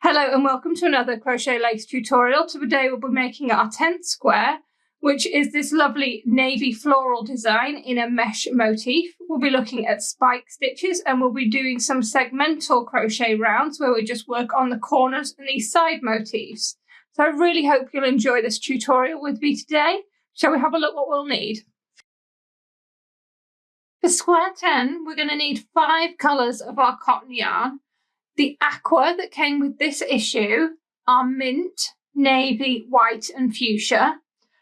Hello and welcome to another crochet lace tutorial. Today we'll be making our 10th square, which is this lovely navy floral design in a mesh motif. We'll be looking at spike stitches and we'll be doing some segmental crochet rounds where we just work on the corners and these side motifs. So I really hope you'll enjoy this tutorial with me today. Shall we have a look what we'll need? For square 10, we're going to need 5 colours of our cotton yarn. The Aqua that came with this issue are mint, navy, white and fuchsia,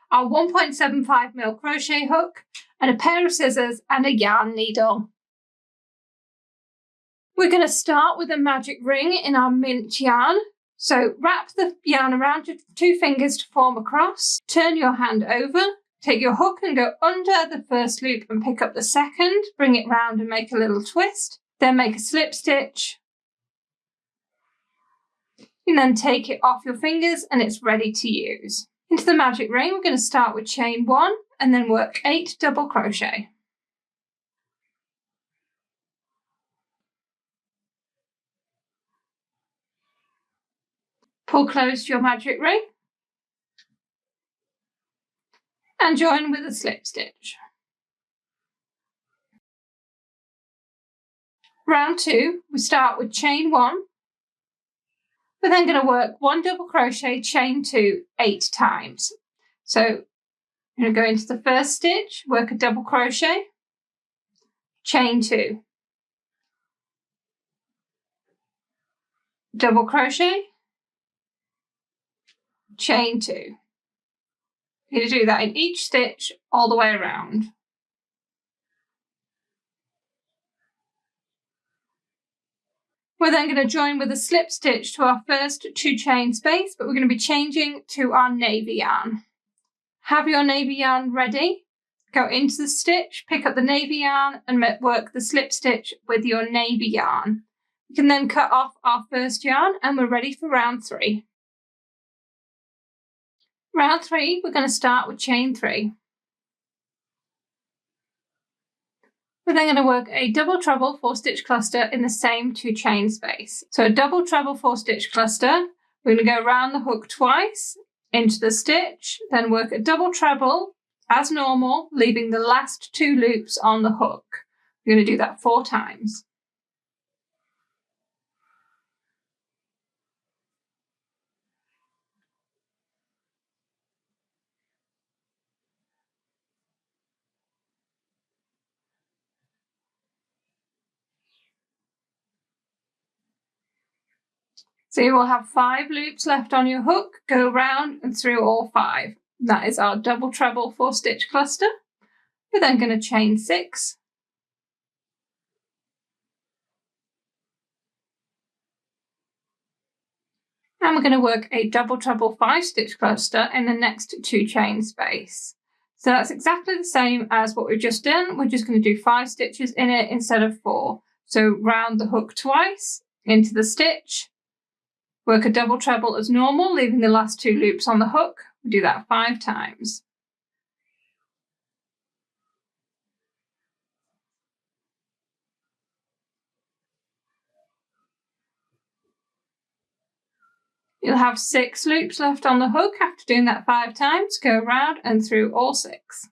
our 1.75mm crochet hook and a pair of scissors and a yarn needle. We're going to start with a magic ring in our mint yarn. So wrap the yarn around your 2 fingers to form a cross, turn your hand over, take your hook and go under the first loop and pick up the second, bring it round and make a little twist, then make a slip stitch. And then take it off your fingers and it's ready to use. Into the magic ring, we're going to start with chain 1 and then work 8 double crochet. Pull close your magic ring and join with a slip stitch. Round 2, we start with chain 1. We're then going to work 1 double crochet, chain 2 8 times. So I'm going to go into the first stitch, work a double crochet, chain 2, double crochet, chain 2. You're going to do that in each stitch all the way around. We're then going to join with a slip stitch to our first 2 chain space, but we're going to be changing to our navy yarn. Have your navy yarn ready. Go into the stitch, pick up the navy yarn and work the slip stitch with your navy yarn. We can then cut off our first yarn and we're ready for round 3. Round 3, we're going to start with chain 3. We're then going to work a double treble 4 stitch cluster in the same 2 chain space. So a double treble 4 stitch cluster, we're going to go around the hook twice, into the stitch, then work a double treble as normal, leaving the last 2 loops on the hook. We're going to do that 4 times. So you will have 5 loops left on your hook, go round and through all 5. That is our double treble 4 stitch cluster. We're then going to chain 6. And we're going to work a double treble 5 stitch cluster in the next 2 chain space. So that's exactly the same as what we've just done. We're just going to do 5 stitches in it instead of 4. So round the hook twice, into the stitch, work a double treble as normal, leaving the last 2 loops on the hook. We do that 5 times. You'll have 6 loops left on the hook after doing that 5 times. Go around and through all 6.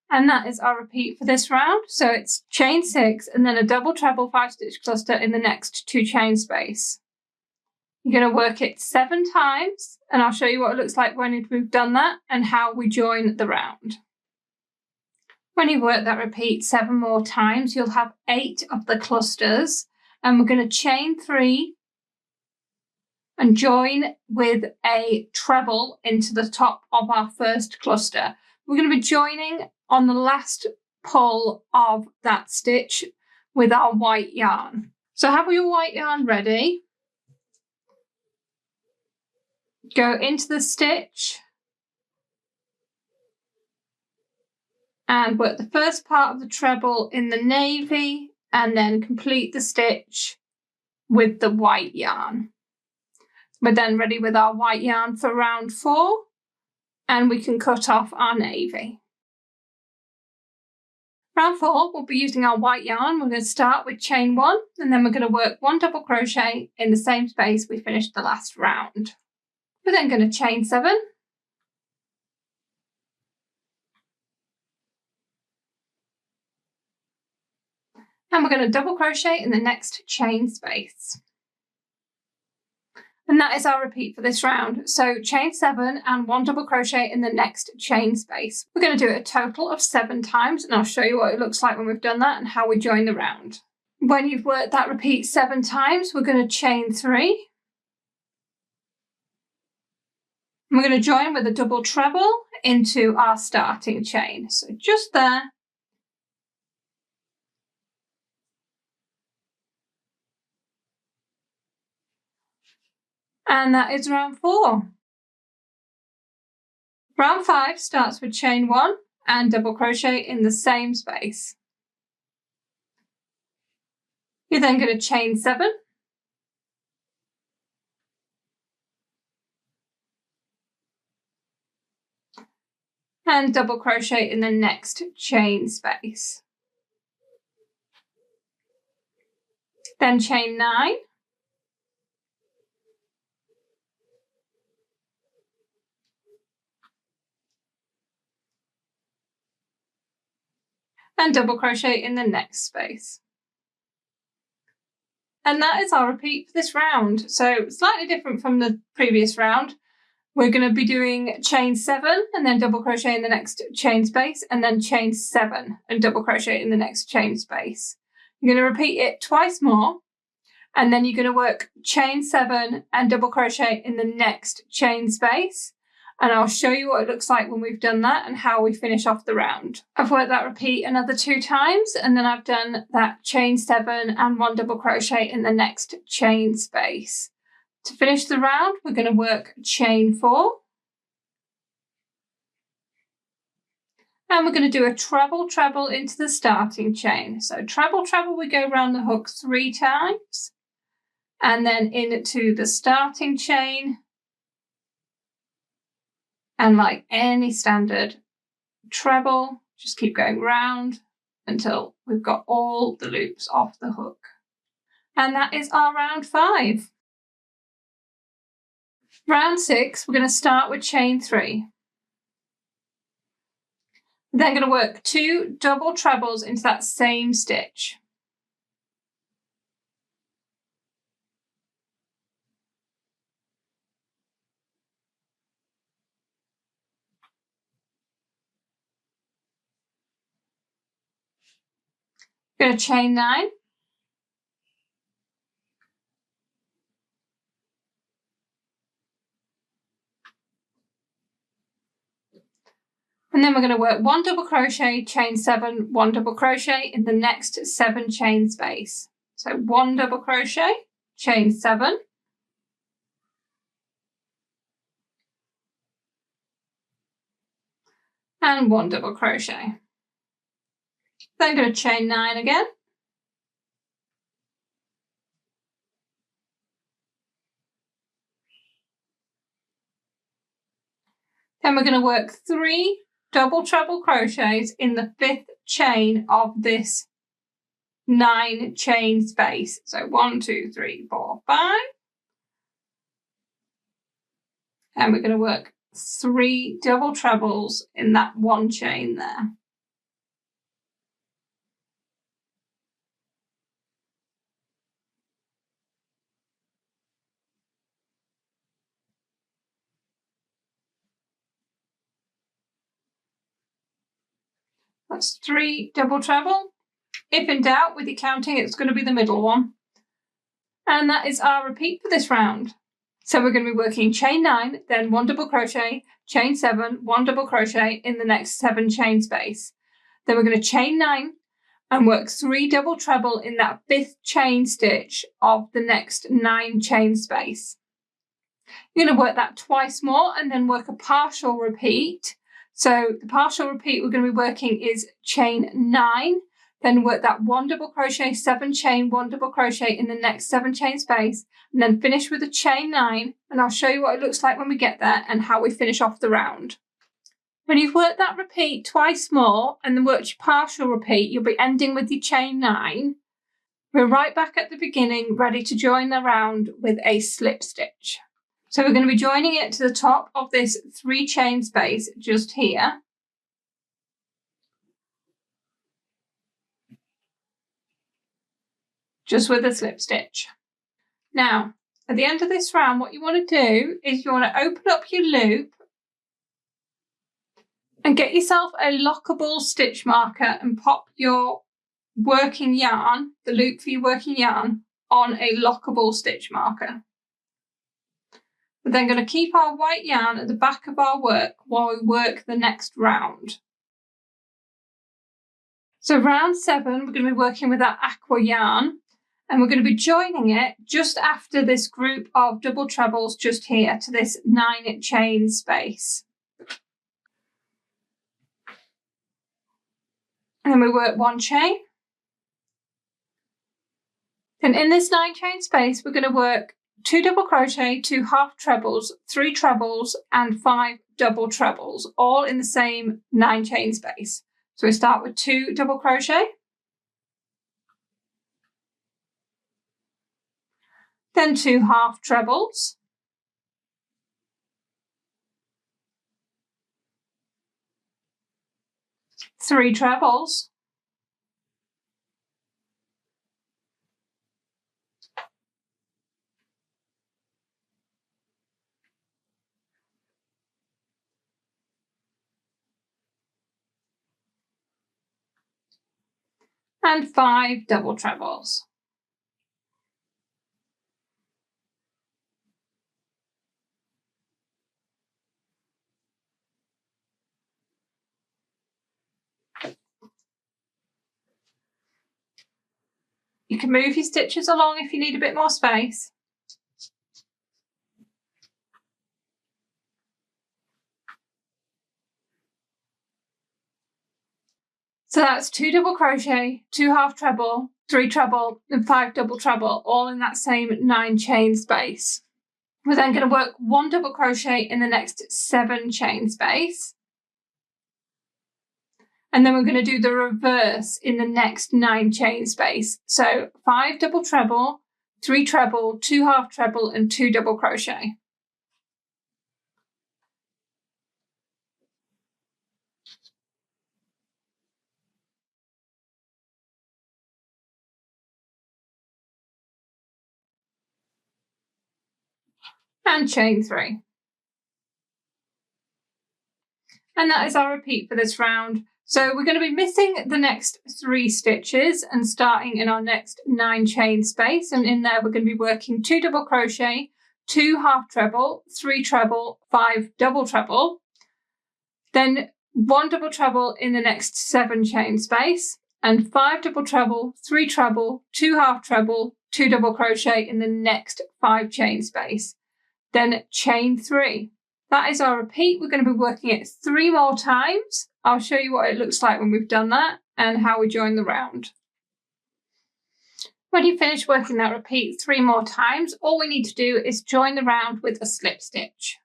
And that is our repeat for this round. So it's chain 6 and then a double treble 5 stitch cluster in the next 2 chain space. You're going to work it 7 times and I'll show you what it looks like when we've done that and how we join the round. When you've worked that repeat 7 more times, you'll have 8 of the clusters and we're going to chain 3 and join with a treble into the top of our first cluster. We're going to be joining on the last pull of that stitch with our white yarn. So have your white yarn ready. Go into the stitch and work the first part of the treble in the navy and then complete the stitch with the white yarn. We're then ready with our white yarn for round 4 and we can cut off our navy. Round 4, we'll be using our white yarn. We're going to start with chain 1, and then we're going to work 1 double crochet in the same space we finished the last round. We're then going to chain 7, and we're going to double crochet in the next chain space. And that is our repeat for this round. So chain 7 and 1 double crochet in the next chain space. We're going to do it a total of 7 times, and I'll show you what it looks like when we've done that and how we join the round. When you've worked that repeat 7 times, we're going to chain 3. And we're going to join with a double treble into our starting chain. So just there. And that is round 4. Round 5 starts with chain 1 and double crochet in the same space. You're then going to chain 7. And double crochet in the next chain space. Then chain 9. And double crochet in the next space. And that is our repeat for this round. So slightly different from the previous round. We're going to be doing chain 7 and then double crochet in the next chain space, and then chain 7 and double crochet in the next chain space. You're going to repeat it twice more, and then you're going to work chain 7 and double crochet in the next chain space. And I'll show you what it looks like when we've done that and how we finish off the round. I've worked that repeat another 2 times, and then I've done that chain 7 and 1 double crochet in the next chain space. To finish the round, we're going to work chain 4. And we're going to do a treble into the starting chain. So treble, we go around the hook 3 times, and then into the starting chain. And like any standard treble, just keep going round until we've got all the loops off the hook. And that is our round 5. Round 6, we're going to start with chain 3. Then going to work 2 double trebles into that same stitch. Going to chain 9. And then we're going to work 1 double crochet, chain 7, 1 double crochet in the next 7 chain space. So 1 double crochet, chain 7. And 1 double crochet. Then going to chain 9 again. Then we're going to work 3 double treble crochets in the 5th chain of this 9 chain space. So 1, 2, 3, 4, 5. And we're going to work 3 double trebles in that 1 chain there. That's 3 double treble. If in doubt with your counting, it's going to be the middle one. And that is our repeat for this round. So we're going to be working chain 9, then 1 double crochet, chain 7, 1 double crochet in the next 7 chain space. Then we're going to chain 9 and work 3 double treble in that 5th chain stitch of the next 9 chain space. You're going to work that twice more and then work a partial repeat. So the partial repeat we're going to be working is chain 9, then work that 1 double crochet, 7 chain, 1 double crochet in the next 7 chain space, and then finish with a chain 9, and I'll show you what it looks like when we get there and how we finish off the round. When you've worked that repeat twice more and then worked your partial repeat, you'll be ending with your chain 9. We're right back at the beginning, ready to join the round with a slip stitch. So we're going to be joining it to the top of this 3 chain space just here. Just with a slip stitch. Now, at the end of this round, what you want to do is you want to open up your loop and get yourself a lockable stitch marker and pop your working yarn, the loop for your working yarn, on a lockable stitch marker. We're then going to keep our white yarn at the back of our work while we work the next round. So round 7, we're going to be working with our Aqua yarn, and we're going to be joining it just after this group of double trebles just here to this 9 chain space. And then we work 1 chain. Then in this 9 chain space, we're going to work 2 double crochet, 2 half trebles, 3 trebles, and 5 double trebles, all in the same 9 chain space. So we start with 2 double crochet, then 2 half trebles, 3 trebles, and 5 double trebles. You can move your stitches along if you need a bit more space. So that's 2 double crochet, 2 half treble, 3 treble, and 5 double treble, all in that same 9 chain space. We're then going to work 1 double crochet in the next 7 chain space. And then we're going to do the reverse in the next 9 chain space. So 5 double treble, 3 treble, 2 half treble, and 2 double crochet. And chain 3. And that is our repeat for this round. So we're going to be missing the next 3 stitches and starting in our next 9 chain space. And in there, we're going to be working 2 double crochet, 2 half treble, 3 treble, 5 double treble, then 1 double treble in the next 7 chain space, and 5 double treble, 3 treble, 2 half treble, 2 double crochet in the next 5 chain space. Then chain 3. That is our repeat. We're going to be working it 3 more times. I'll show you what it looks like when we've done that and how we join the round. When you finish working that repeat 3 more times, all we need to do is join the round with a slip stitch.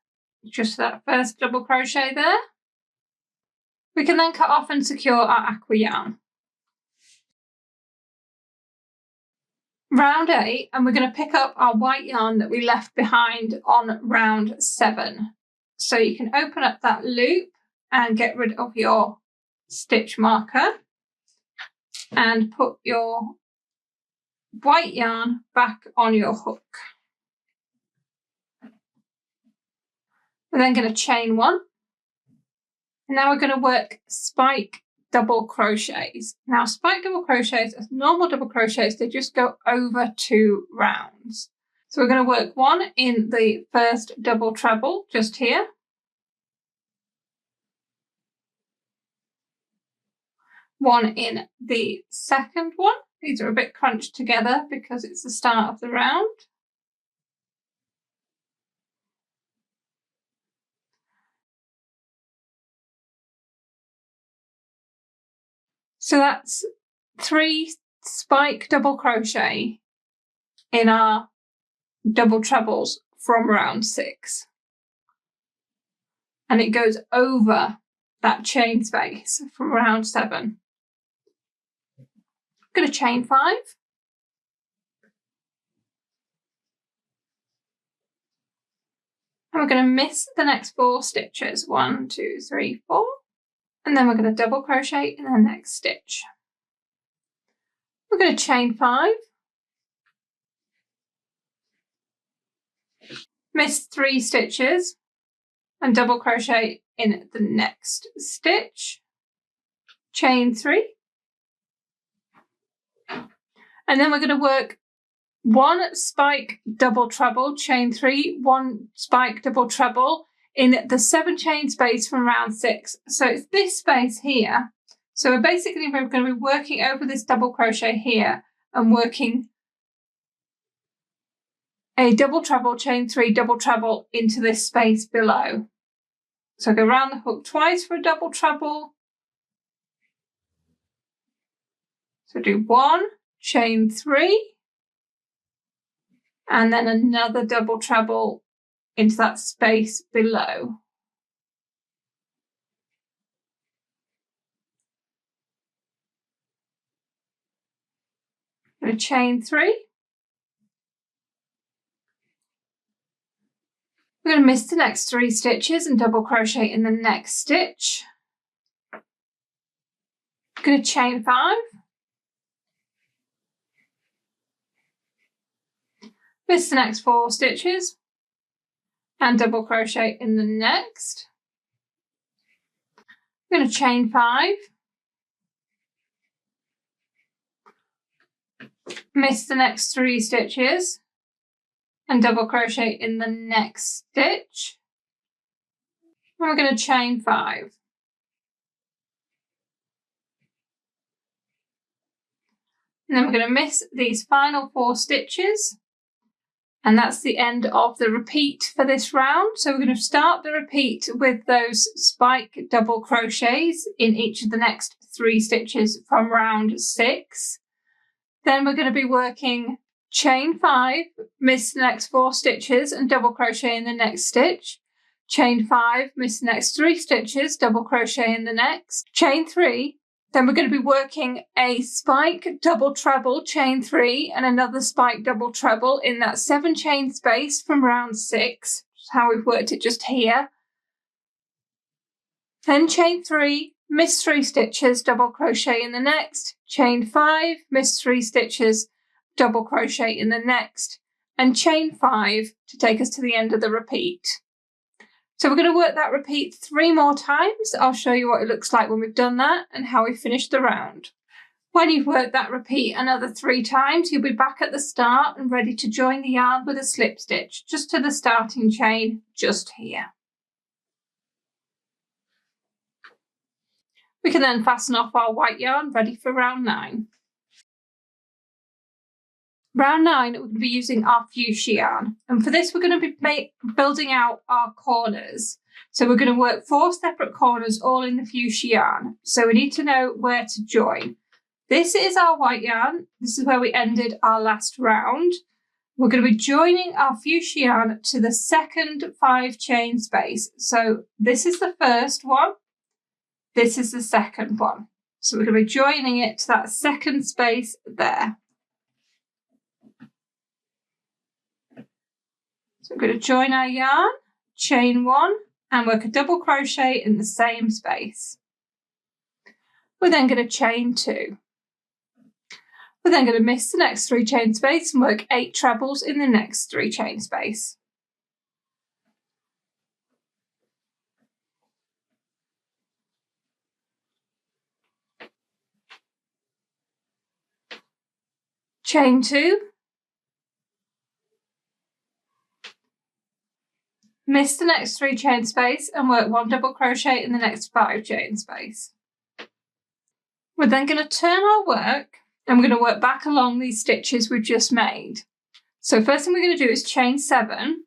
Just that first double crochet there. We can then cut off and secure our Aqua yarn. Round 8, and we're going to pick up our white yarn that we left behind on round 7. So you can open up that loop and get rid of your stitch marker and put your white yarn back on your hook. We're then going to chain 1. And now we're going to work spike double crochets. Now spike double crochets, as normal double crochets, they just go over 2 rounds. So we're going to work 1 in the first double treble just here. 1 in the second one. These are a bit crunched together because it's the start of the round. So that's 3 spike double crochet in our double trebles from round 6. And it goes over that chain space from round 7. I'm going to chain 5. And we're going to miss the next 4 stitches. 1, 2, 3, 4. And then we're going to double crochet in the next stitch. We're going to chain 5. Miss 3 stitches and double crochet in the next stitch. Chain 3. And then we're going to work 1 spike double treble, chain 3, 1 spike double treble in the 7 chain space from round 6. So it's this space here. So we're going to be working over this double crochet here and working a double treble, chain 3, double treble into this space below. So go around the hook twice for a double treble. So do 1, chain 3, and then another double treble into that space below. I'm going to chain 3. We're going to miss the next 3 stitches and double crochet in the next stitch. I'm going to chain 5. Miss the next 4 stitches and double crochet in the next. I'm going to chain 5. Miss the next 3 stitches and double crochet in the next stitch. And we're going to chain 5. And then we're going to miss these final 4 stitches. And that's the end of the repeat for this round. So we're going to start the repeat with those spike double crochets in each of the next 3 stitches from round 6. Then we're going to be working chain 5, miss the next 4 stitches and double crochet in the next stitch. Chain 5, miss the next 3 stitches, double crochet in the next. Chain 3. Then we're going to be working a spike double treble, chain 3, and another spike double treble in that 7 chain space from round 6. That's how we've worked it just here. Then chain 3, miss 3 stitches, double crochet in the next. Chain 5, miss 3 stitches, double crochet in the next. And chain 5 to take us to the end of the repeat. So we're going to work that repeat 3 more times. I'll show you what it looks like when we've done that and how we finish the round. When you've worked that repeat another 3 times, you'll be back at the start and ready to join the yarn with a slip stitch just to the starting chain just here. We can then fasten off our white yarn ready for round 9. Round 9, we're going to be using our fuchsia yarn. And for this, we're going to be building out our corners. So we're going to work 4 separate corners all in the fuchsia yarn. So we need to know where to join. This is our white yarn. This is where we ended our last round. We're going to be joining our fuchsia yarn to the second 5 chain space. So this is the first one. This is the second one. So we're going to be joining it to that second space there. So we're going to join our yarn, chain 1, and work a double crochet in the same space. We're then going to chain 2. We're then going to miss the next 3 chain space and work 8 trebles in the next 3 chain space. Chain 2. Miss the next 3 chain space and work 1 double crochet in the next 5 chain space. We're then going to turn our work and we're going to work back along these stitches we've just made. So first thing we're going to do is chain 7.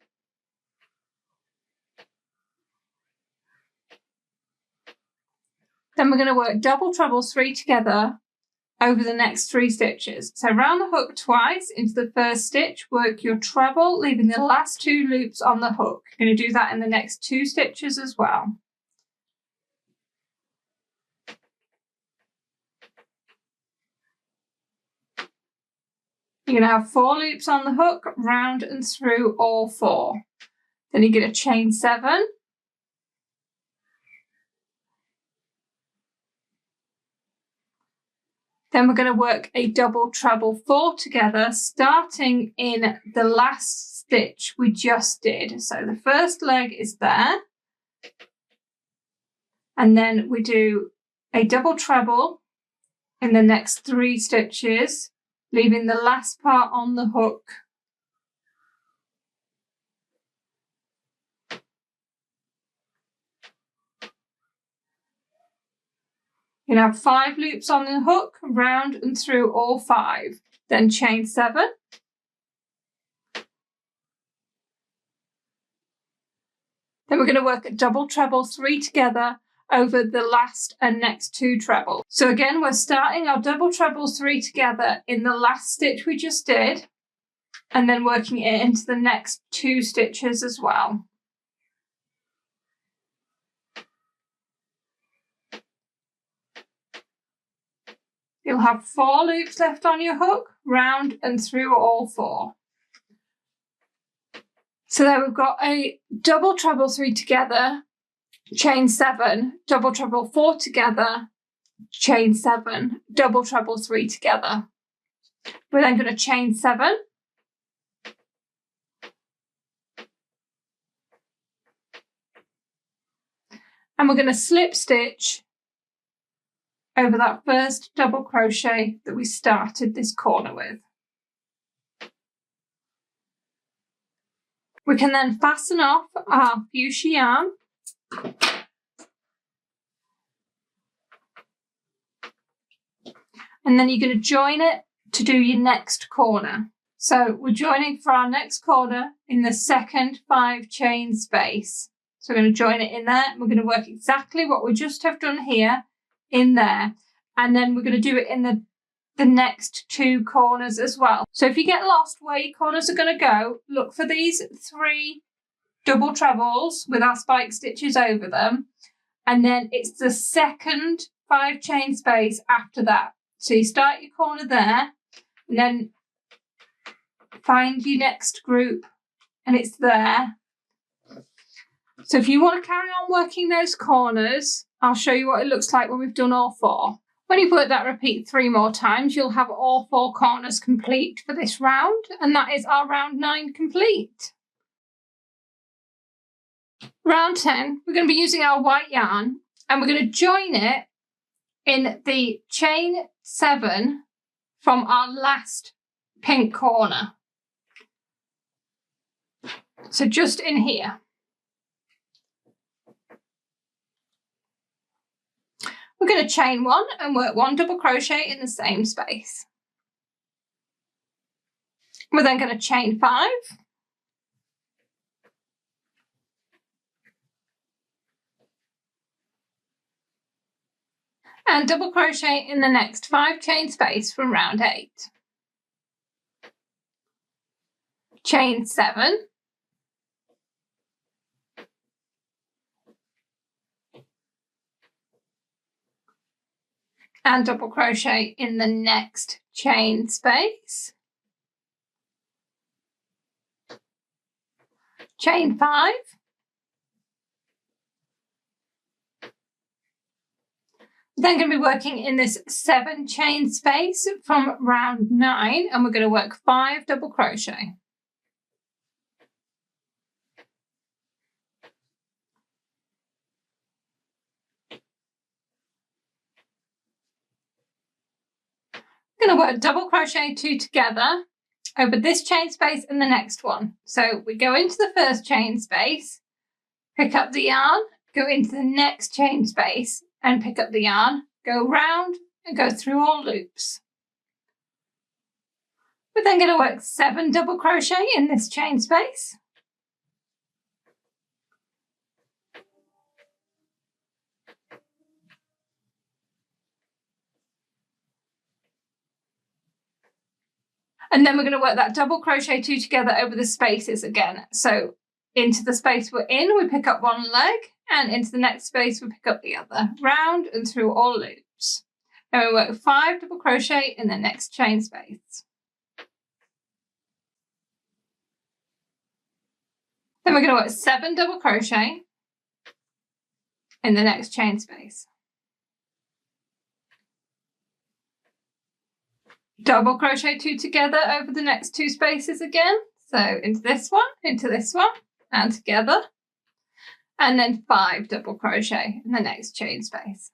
Then we're going to work double trebles 3 together over the next 3 stitches. So round the hook twice into the first stitch, work your treble, leaving the last 2 loops on the hook. You're going to do that in the next 2 stitches as well. You're going to have 4 loops on the hook, round and through all 4. Then you're going to chain 7. Then we're going to work a double treble 4 together, starting in the last stitch we just did. So the first leg is there, and then we do a double treble in the next 3 stitches, leaving the last part on the hook. You're going to have 5 loops on the hook, round and through all 5. Then chain 7. Then we're going to work a double treble 3 together over the last and next 2 trebles. So again, we're starting our double treble 3 together in the last stitch we just did, and then working it into the next 2 stitches as well. You'll have 4 loops left on your hook, round and through all 4. So there we've got a double treble 3 together, chain 7, double treble 4 together, chain 7, double treble 3 together. We're then going to chain 7. And we're going to slip stitch over that first double crochet that we started this corner with. We can then fasten off our fuchsia yarn. And then you're going to join it to do your next corner. So we're joining for our next corner in the second 5 chain space. So we're going to join it in there, and we're going to work exactly what we just have done here in there. And then we're going to do it in the next 2 corners as well. So if you get lost where your corners are going to go, look for these 3 double trebles with our spike stitches over them. And then it's the second 5 chain space after that. So you start your corner there, and then find your next group, and it's there. So if you want to carry on working those corners, I'll show you what it looks like when we've done all 4. When you've worked that repeat 3 more times, you'll have all 4 corners complete for this round, and that is our round 9 complete. Round 10, we're going to be using our white yarn, and we're going to join it in the chain 7 from our last pink corner. So just in here. We're going to chain 1 and work 1 double crochet in the same space. We're then going to chain 5. And double crochet in the next 5 chain space from round 8. Chain 7. And double crochet in the next chain space. Chain 5. Then going to be working in this 7 chain space from round 9, and we're going to work 5 double crochet. We're going to work double crochet 2 together over this chain space and the next one. So we go into the first chain space, pick up the yarn, go into the next chain space and pick up the yarn, go round and go through all loops. We're then going to work 7 double crochet in this chain space. And then we're going to work that double crochet 2 together over the spaces again. So into the space we're in, we pick up 1 leg, and into the next space we pick up the other, round and through all loops. Then we work 5 double crochet in the next chain space. Then we're going to work 7 double crochet in the next chain space. Double crochet 2 together over the next 2 spaces again. So into this one, and together. And then 5 double crochet in the next chain space.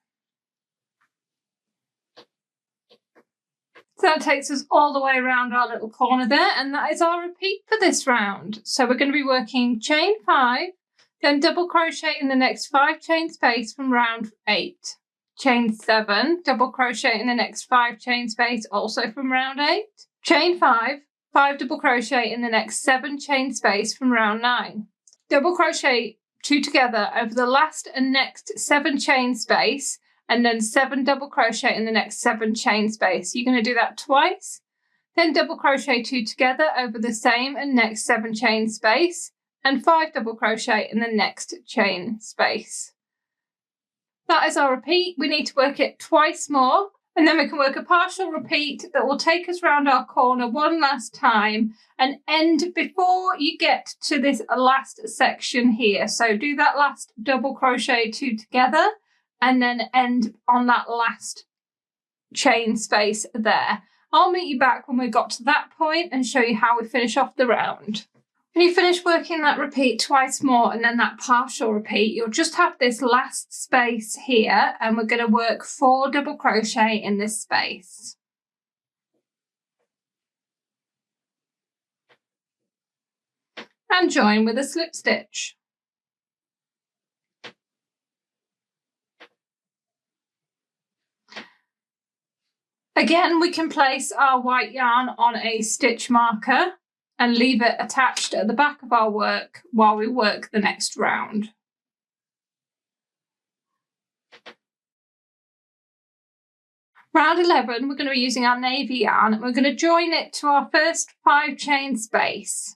So that takes us all the way around our little corner there, and that is our repeat for this round. So we're going to be working chain 5, then double crochet in the next 5 chain space from round 8. Chain 7, double crochet in the next 5 chain space also from round 8. Chain 5, 5 double crochet in the next 7 chain space from round 9. Double crochet 2 together over the last and next 7 chain space, and then 7 double crochet in the next 7 chain space. You're going to do that twice. Then double crochet 2 together over the same and next 7 chain space, and 5 double crochet in the next chain space. That is our repeat. We need to work it twice more, and then we can work a partial repeat that will take us around our corner one last time and end before you get to this last section here. So do that last double crochet 2 together and then end on that last chain space there. I'll meet you back when we got to that point and show you how we finish off the round. When you finish working that repeat twice more and then that partial repeat, you'll just have this last space here, and we're going to work 4 double crochet in this space. And join with a slip stitch. Again, we can place our white yarn on a stitch marker and leave it attached at the back of our work while we work the next round. Round 11, we're going to be using our navy yarn, and we're going to join it to our first 5 chain space.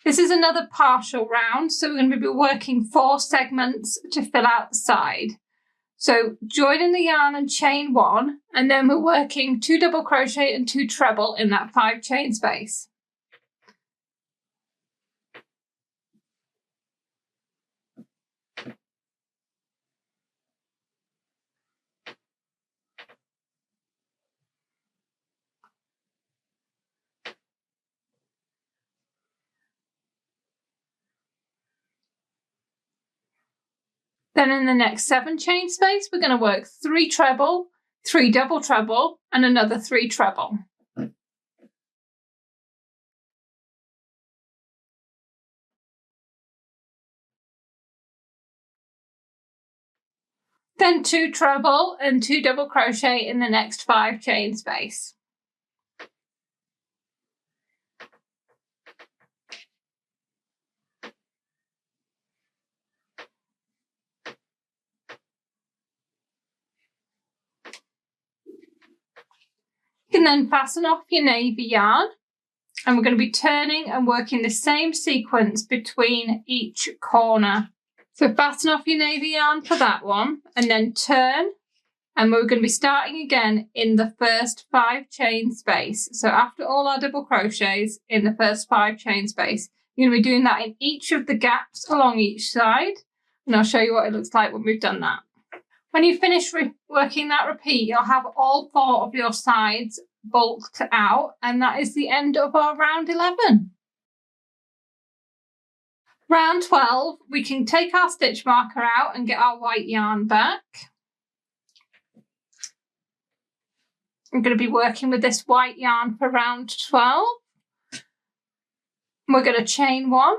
This is another partial round, so we're going to be working 4 segments to fill out the side. So join in the yarn and chain 1, and then we're working 2 double crochet and 2 treble in that 5 chain space. Then in the next 7 chain space, we're going to work 3 treble, 3 double treble, and another 3 treble. Then 2 treble and 2 double crochet in the next 5 chain space. You can then fasten off your navy yarn, and we're going to be turning and working the same sequence between each corner. So fasten off your navy yarn for that one, and then turn, and we're going to be starting again in the first 5 chain space. So after all our double crochets in the first 5 chain space, you're going to be doing that in each of the gaps along each side, and I'll show you what it looks like when we've done that. When you finish working that repeat, you'll have all 4 of your sides bulked out, and that is the end of our round 11. Round 12, we can take our stitch marker out and get our white yarn back. I'm going to be working with this white yarn for round 12. We're going to chain 1,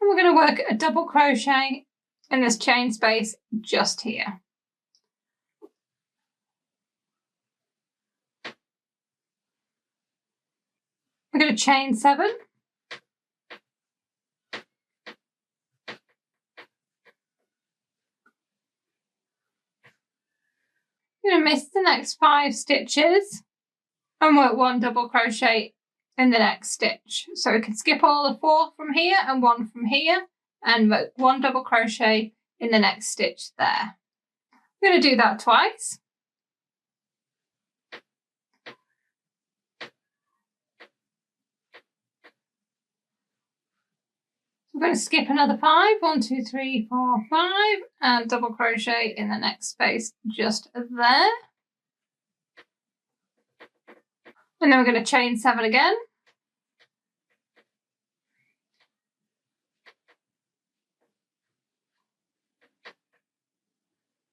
and we're going to work a double crochet in this chain space just here. We're going to chain 7. You're going to miss the next 5 stitches and work 1 double crochet in the next stitch. So we can skip all the 4 from here and 1 from here and work 1 double crochet in the next stitch there. I'm going to do that twice. We're going to skip another 5. 1, 2, 3, 4, 5, and double crochet in the next space just there. And then we're going to chain 7 again.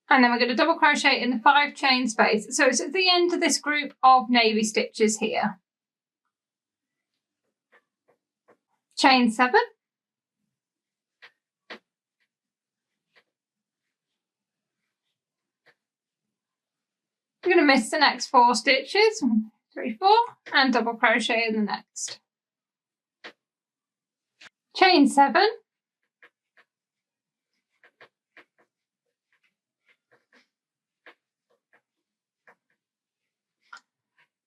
And then we're going to double crochet in the 5 chain space. So it's at the end of this group of navy stitches here. Chain 7. We're going to miss the next 4 stitches. 1, 3, 4, and double crochet in the next. Chain 7.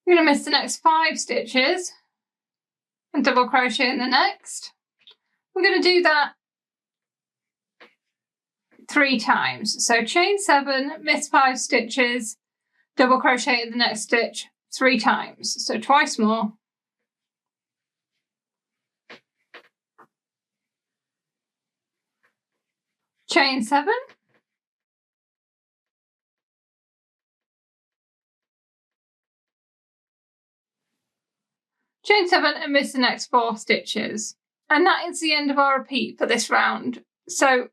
We're going to miss the next 5 stitches and double crochet in the next. We're going to do that 3 times. So chain 7, miss 5 stitches, double crochet in the next stitch 3 times. So twice more. Chain 7. Chain 7 and miss the next 4 stitches. And that is the end of our repeat for this round. So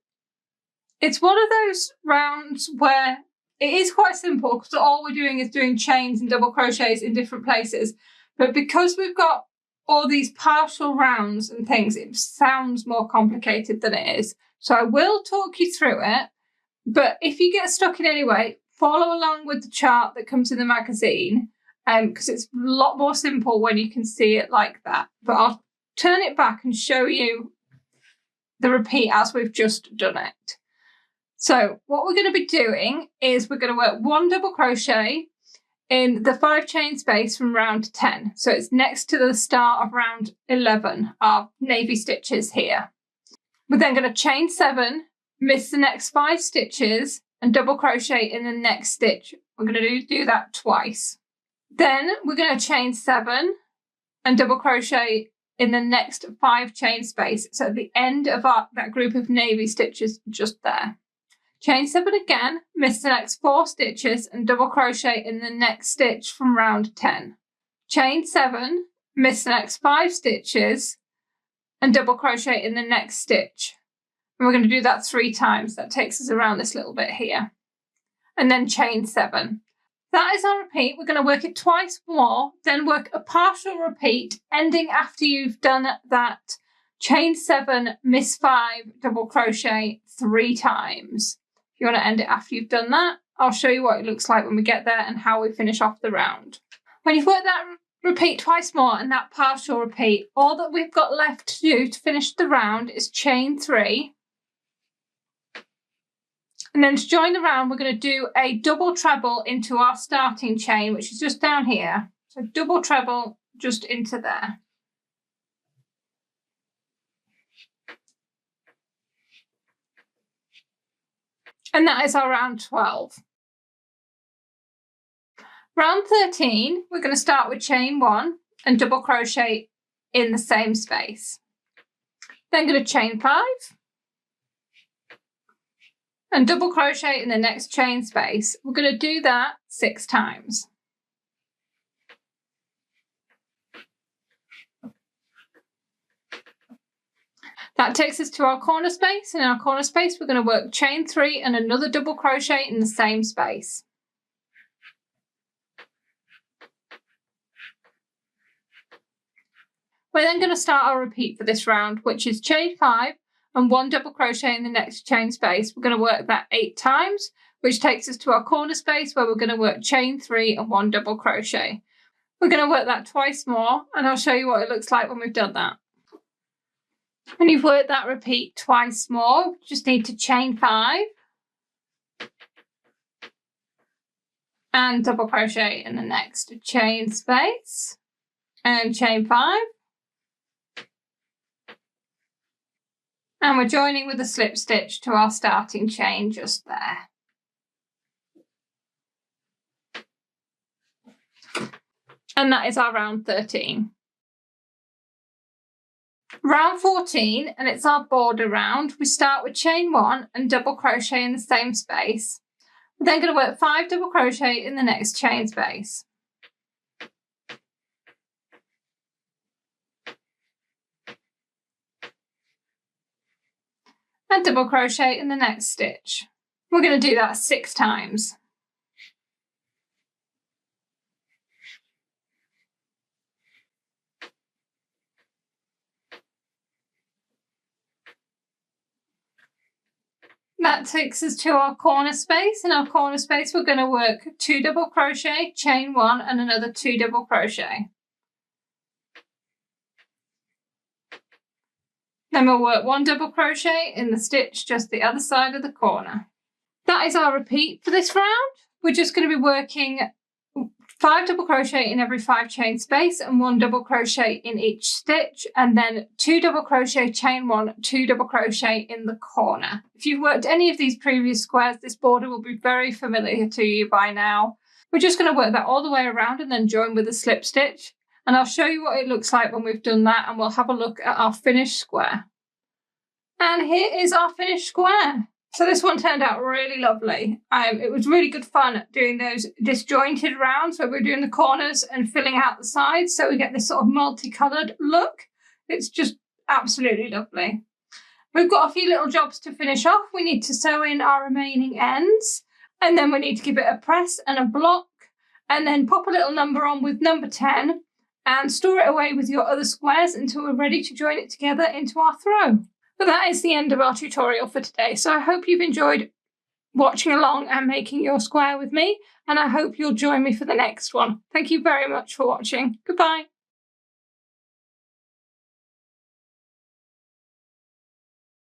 it's one of those rounds where it is quite simple because all we're doing is doing chains and double crochets in different places. But because we've got all these partial rounds and things, it sounds more complicated than it is. So I will talk you through it. But if you get stuck in any way, follow along with the chart that comes in the magazine. Because it's a lot more simple when you can see it like that. But I'll turn it back and show you the repeat as we've just done it. So what we're going to be doing is we're going to work 1 double crochet in the 5 chain space from round 10. So it's next to the start of round 11, our navy stitches here. We're then going to chain 7, miss the next 5 stitches, and double crochet in the next stitch. We're going to do that twice. Then we're going to chain 7 and double crochet in the next 5 chain space. So at the end of that group of navy stitches just there. Chain 7 again, miss the next 4 stitches and double crochet in the next stitch from round 10. Chain 7, miss the next 5 stitches and double crochet in the next stitch. And we're going to do that 3 times. That takes us around this little bit here. And then chain 7. That is our repeat. We're going to work it twice more, then work a partial repeat, ending after you've done that chain 7, miss 5, double crochet 3 times. If you want to end it after you've done that, I'll show you what it looks like when we get there and how we finish off the round. When you've worked that repeat twice more and that partial repeat, all that we've got left to do to finish the round is chain 3. And then to join the round, we're going to do a double treble into our starting chain, which is just down here. So double treble just into there. And that is our round 12. Round 13, we're going to start with chain 1 and double crochet in the same space. Then going to chain 5. And double crochet in the next chain space. We're going to do that 6 times. That takes us to our corner space. In our corner space, we're going to work chain 3 and another double crochet in the same space. We're then going to start our repeat for this round, which is chain 5 and 1 double crochet in the next chain space. We're going to work that 8 times, which takes us to our corner space where we're going to work chain 3 and 1 double crochet. We're going to work that twice more, and I'll show you what it looks like when we've done that. When you've worked that repeat twice more, just need to chain 5 and double crochet in the next chain space and chain 5. And we're joining with a slip stitch to our starting chain just there. And that is our round 13. Round 14, and it's our border round. We start with chain 1 and double crochet in the same space. We're then going to work 5 double crochet in the next chain space. And double crochet in the next stitch. We're going to do that 6 times. That takes us to our corner space. In our corner space, we're going to work 2 double crochet, chain 1 and another 2 double crochet. Then we'll work 1 double crochet in the stitch just the other side of the corner. That is our repeat for this round. We're just going to be working 5 double crochet in every 5 chain space and 1 double crochet in each stitch, and then 2 double crochet, chain 1, 2 double crochet in the corner. If you've worked any of these previous squares, this border will be very familiar to you by now. We're just going to work that all the way around and then join with a slip stitch. And I'll show you what it looks like when we've done that, and we'll have a look at our finished square. And here is our finished square. So this one turned out really lovely. It was really good fun doing those disjointed rounds where we're doing the corners and filling out the sides, so we get this sort of multicoloured look. It's just absolutely lovely. We've got a few little jobs to finish off. We need to sew in our remaining ends, and then we need to give it a press and a block, and then pop a little number on with number 10 and store it away with your other squares until we're ready to join it together into our throw. But that is the end of our tutorial for today. So I hope you've enjoyed watching along and making your square with me, and I hope you'll join me for the next one. Thank you very much for watching. Goodbye.